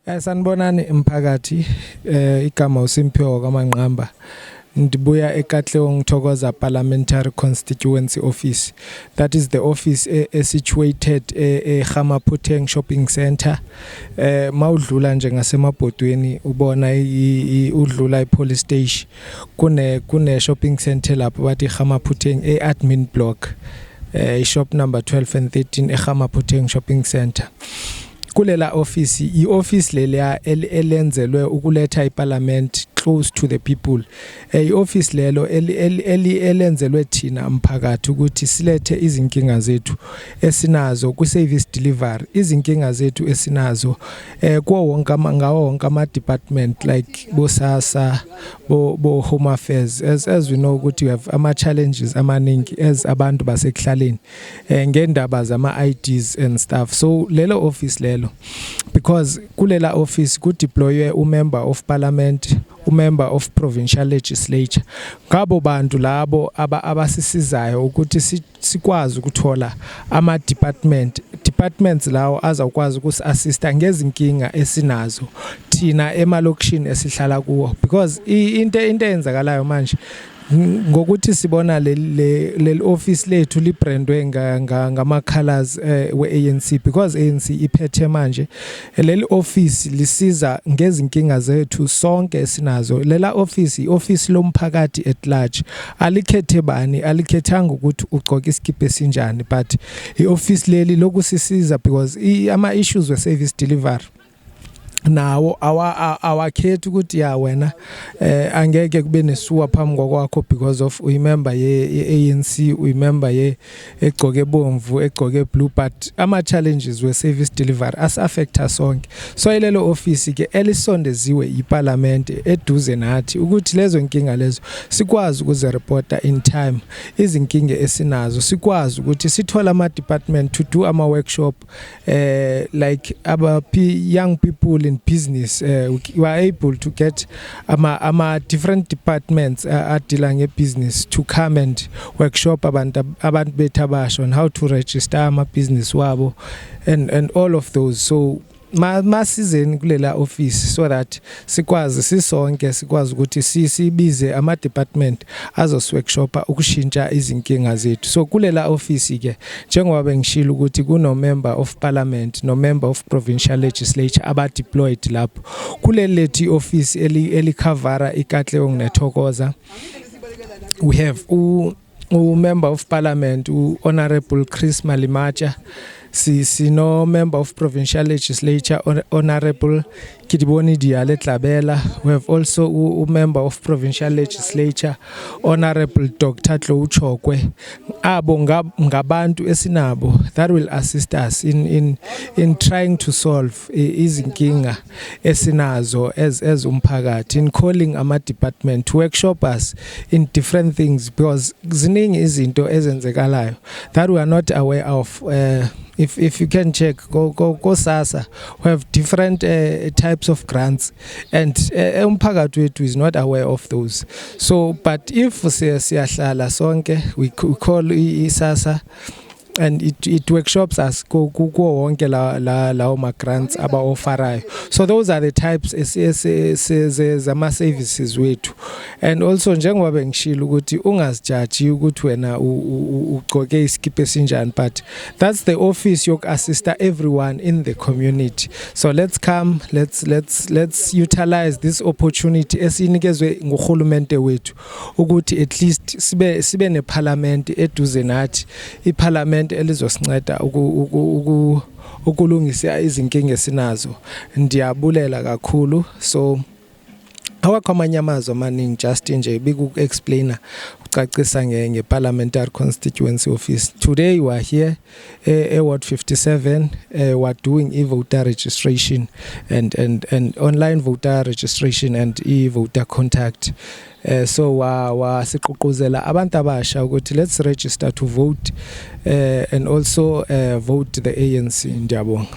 Sanibonani mphakathi igama uSimphiwe kwaManqamba ndibuya eKatlehong ngithokoza Parliamentary Constituency Office. That is the office situated eGamaphuteng Shopping Centre. Mawudlula nje ngasemabhodweni ubona udlula ipolice station kune shopping centre lapho bathi Gamaphuteng admin block shop number 12 and 13 eGamaphuteng Shopping Centre. Kulela office i-office leya elenzelwe ukuletha iparliament close to the people. I-office lelo elenzelwe thina mphakathi ukuthi silethe izinkinga zethu esinazo ku service delivery, izinkinga zethu esinazo ngawo wonke ama department like bosasa bo home affairs. As we know ukuthi we have ama challenges amaningi as abantu basekhlalen ngendaba zama IDs and stuff. So lelo office lelo, because kulela office ku deploy a member of parliament, member of provincial legislature, ngabo bantu labo abasisizayo ukuthi sikwazi ukuthola ama departments lawo azakwazi ukusiassista ngezinkinga esinazo thina emalokishini esihlala kuwo. Because into eyenzakalayo manje ngokuthi sibona le office lethu librandwe ngama colors we-ANC, because ANC iphethe manje leli office lisiza ngezinkinga zethu sonke esinazo. Lela office i-office lomphakathi at large, alikhethe bani, alikhethanga ukuthi ugqoke iskipa esinjani, but i-office leli lokusisiza because ama issues we service delivery nawo awakhethi ukuthi ya wena angeke kube nesuwa phambi kwakho because of uyimember ye-ANC, uyimember egcoke bomvu, egcoke blue, but ama challenges we service delivery as affect us sonke. So ilelo office ke elisondeziwe iparliament eduze nathi ukuthi lezo inkinga lezo sikwazi ukuze reporter in time, izinkinga esinazo sikwazi ukuthi sithola ama department to do ama workshop like young people in business. We are able to get different departments dealing with business to come and workshop abantu betabasho on how to register ama business wabo and all of those. So masizeni kulela office so that sikwazi sisonke sikwazi ukuthi sibize ama department azosworkshopa ukushintsha izinkinga zethu. So kulela office ke njengoba bengishilo ukuthi kuno member of parliament no member of provincial legislature aba deployed lapho kulelethi office elikhavara iKatlehong neThokoza. We have member of parliament Honorable Chris Malimacha, no member of provincial legislature Honorable Kidiboni Diale Tlabela. We have also a member of provincial legislature Honorable Dr. Tlou Chokwe. Abo ngabantu esinabo that will assist us in trying to solve izinkinga esinazo as umphakathi, in calling ama department to workshop us in different things, because ziningi izinto ezenzekalayo that we are not aware of. If you can check, go SASSA, we have different types of grants, and umphakathi wethu is not aware of those. So, but if siyahlala sonke, we call SASSA, and it workshops us go wonke lawo ma grants aba offerayo. So those are the types zama services wethu. And also njengoba bengishilo ukuthi ungazijudge ukuthi wena ugqoke iskipa esinjani, but that's the office yok assista everyone in the community. So let's come, let's utilize this opportunity esinikezwe ngurhulumente wethu ukuthi at least sibe ne parliament eduze nathi, iparliament elizosinceda ukulungisa izinkinga esinazo. Ndiyabulela kakhulu. So awakho amanyamazo amaningi, just nje bikuexplainer ucacisa nge-Parliamentary Constituency Office. Today we are here Ward 57, we are doing e-voter registration and online voter registration and e-voter contact. So siqhuquzela abantu abasha ukuthi let's register to vote and also vote the ANC. Ndiyabonga.